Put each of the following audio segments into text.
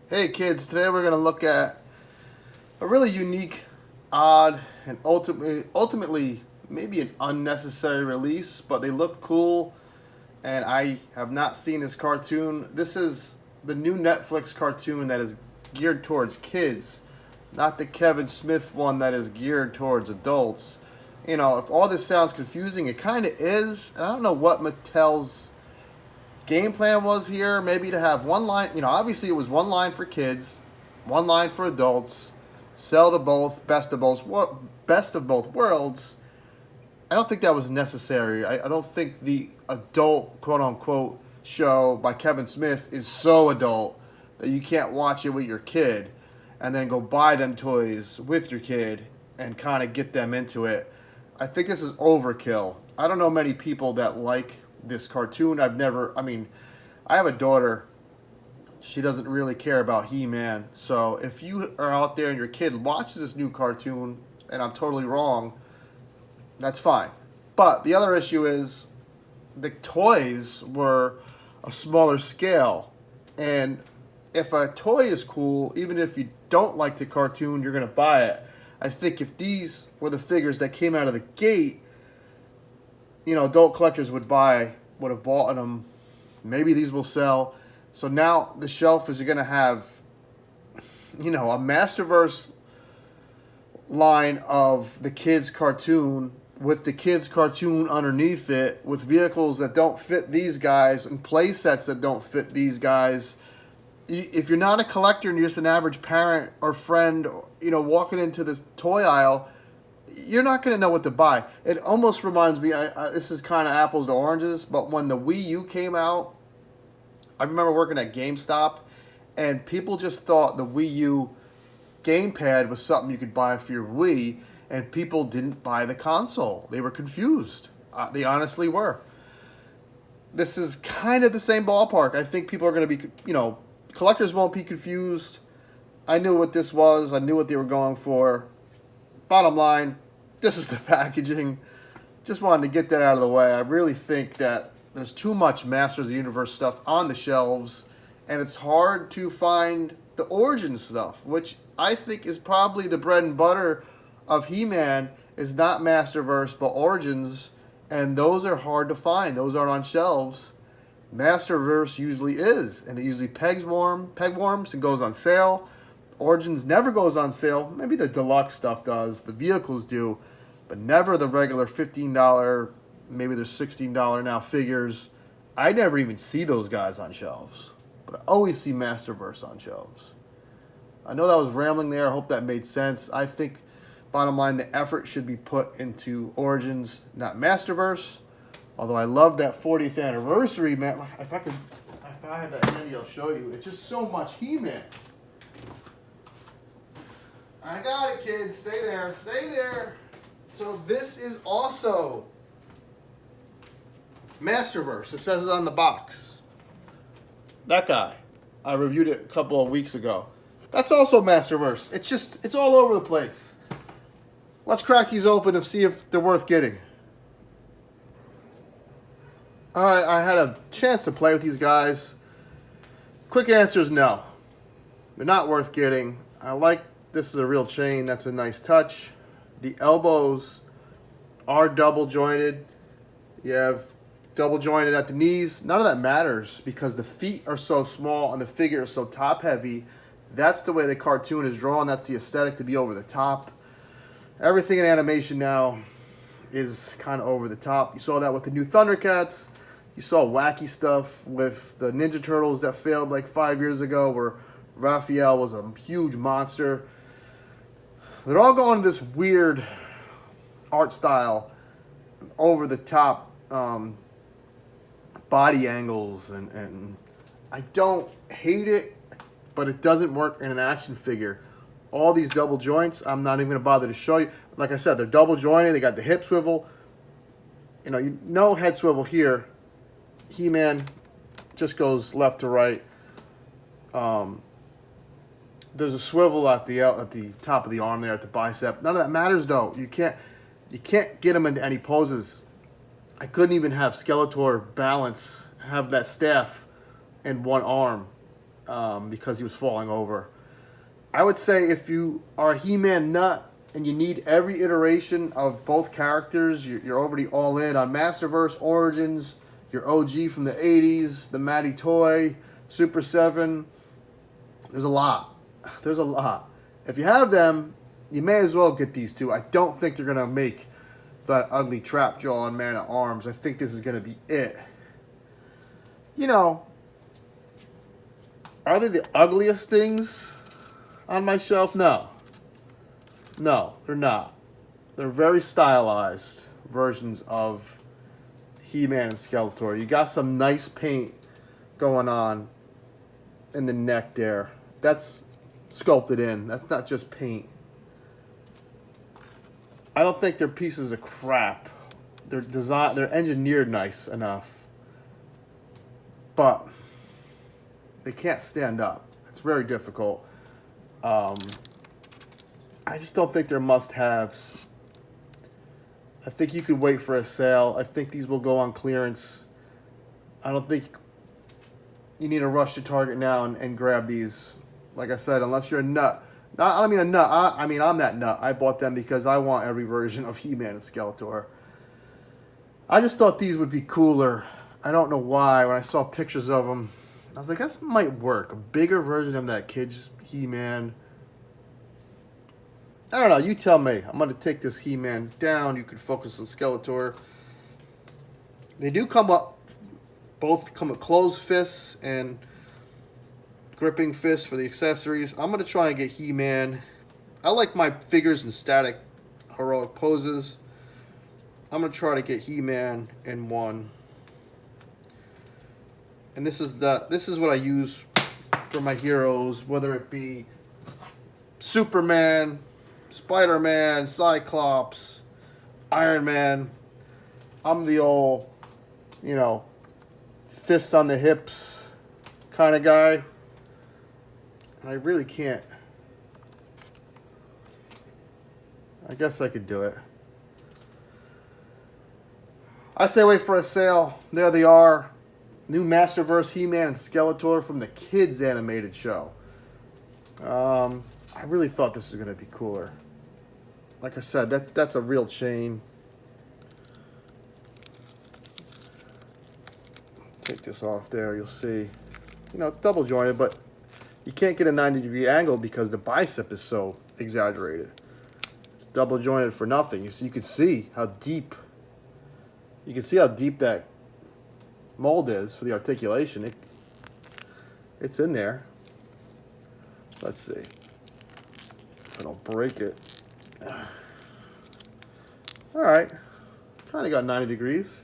Hey kids, today we're going to look at a really unique, odd, and ultimately maybe an unnecessary release, but they look cool and I have not seen this cartoon. This is the new Netflix cartoon that is geared towards kids, not the Kevin Smith one that is geared towards adults. You know, if all this sounds confusing, it kind of is. And I don't know what Mattel's game plan was here. Maybe to have one line, obviously it was one line for kids, one line for adults, sell to both, best of both worlds. I don't think that was necessary. I don't think the adult quote unquote show by Kevin Smith is so adult that you can't watch it with your kid and then go buy them toys with your kid and kind of get them into it. I think this is overkill. I don't know many people that like this cartoon. I have a daughter. She doesn't really care about He-Man. So if you are out there and your kid watches this new cartoon and I'm totally wrong, that's fine. But the other issue is the toys were a smaller scale. And if a toy is cool, even if you don't like the cartoon, you're going to buy it. I think if these were the figures that came out of the gate, adult collectors would have bought them. Maybe these will sell. So now the shelf is going to have, a Masterverse line of the kids' cartoon with the kids' cartoon underneath it, with vehicles that don't fit these guys and play sets that don't fit these guys. If you're not a collector and you're just an average parent or friend, walking into this toy aisle, you're not going to know what to buy. It almost reminds me, this is kind of apples to oranges, but when the Wii U came out, I remember working at GameStop, and people just thought the Wii U gamepad was something you could buy for your Wii, and people didn't buy the console. They were confused. They honestly were. This is kind of the same ballpark. I think people are going to be, collectors won't be confused. I knew what this was. I knew what they were going for. Bottom line, this is the packaging. Just wanted to get that out of the way. I really think that there's too much Masters of the Universe stuff on the shelves, and it's hard to find the Origin stuff, which I think is probably the bread and butter of He-Man, is not Masterverse, but Origins, and those are hard to find. Those aren't on shelves. Masterverse usually is, and it usually peg warms and goes on sale. Origins never goes on sale. Maybe the deluxe stuff does. The vehicles do, but never the regular $15, maybe there's $16 now figures. I never even see those guys on shelves, but I always see Masterverse on shelves. I know that was rambling there. I hope that made sense. I think, bottom line, the effort should be put into Origins, not Masterverse. Although I love that 40th anniversary, man. If I had that handy, I'll show you. It's just so much He-Man. I got it, kids. Stay there. Stay there. So this is also Masterverse. It says it on the box. That guy. I reviewed it a couple of weeks ago. That's also Masterverse. It's all over the place. Let's crack these open and see if they're worth getting. Alright, I had a chance to play with these guys. Quick answer is no. They're not worth getting. This is a real chain. That's a nice touch. The elbows are double jointed. You have double jointed at the knees. None of that matters because the feet are so small and the figure is so top heavy. That's the way the cartoon is drawn. That's the aesthetic, to be over the top. Everything in animation now is kind of over the top. You saw that with the new Thundercats. You saw wacky stuff with the Ninja Turtles that failed like 5 years ago, where Raphael was a huge monster. They're all going this weird art style, over the top body angles, and I don't hate it, but it doesn't work in an action figure. All these double joints, I'm not even going to bother to show you. Like I said, they're double jointed. They got the hip swivel. No head swivel here. He-Man just goes left to right. There's a swivel at the top of the arm there, at the bicep. None of that matters though. You can't get them into any poses. I couldn't even have Skeletor balance, have that staff in one arm. because he was falling over. I would say if you are a He-Man nut and you need every iteration of both characters, you're already all in on Masterverse, Origins, your OG from the 80s, the Matty Toy, Super 7. There's a lot. There's a lot. If you have them, you may as well get these two. I don't think they're going to make that ugly trap jaw on Man-at-Arms. I think this is going to be it. You know, are they the ugliest things on my shelf? No. No, they're not. They're very stylized versions of He-Man and Skeletor. You got some nice paint going on in the neck there. That's sculpted in. That's not just paint. I don't think they're pieces of crap. They're engineered nice enough. But they can't stand up. It's very difficult. I just don't think they're must-haves. I think you could wait for a sale. I think these will go on clearance. I don't think you need to rush to Target now and grab these. Like I said, unless you're a nut. I mean a nut. I mean, I'm that nut. I bought them because I want every version of He-Man and Skeletor. I just thought these would be cooler. I don't know why. When I saw pictures of them, I was like, that might work. A bigger version of that kid's He-Man. I don't know. You tell me. I'm going to take this He-Man down. You can focus on Skeletor. They do come up. Both come with closed fists and gripping fists for the accessories. I'm going to try and get He-Man. I like my figures in static heroic poses. I'm going to try to get He-Man in one. And this is what I use for my heroes, whether it be Superman, Spider-Man, Cyclops, Iron Man. I'm the old, you know, fists on the hips kind of guy. And I really can't. I guess I could do it. I say wait for a sale. There they are. New Masterverse He-Man and Skeletor from the kids animated show. I really thought this was going to be cooler. Like I said, that's a real chain. Take this off there, you'll see. You know, it's double jointed, but you can't get a 90-degree angle because the bicep is so exaggerated. It's double jointed for nothing. You can see how deep. You can see how deep that mold is for the articulation. It's in there. Let's see if I don't break it. All right, kind of got 90 degrees.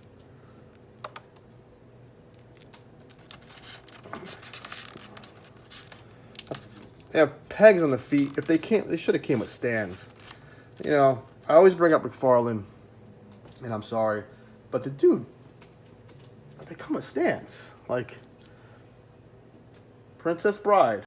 They have pegs on the feet. If they can't, they should have came with stands. You know, I always bring up McFarlane, and I'm sorry, but the dude, they come with stands. Like Princess Bride.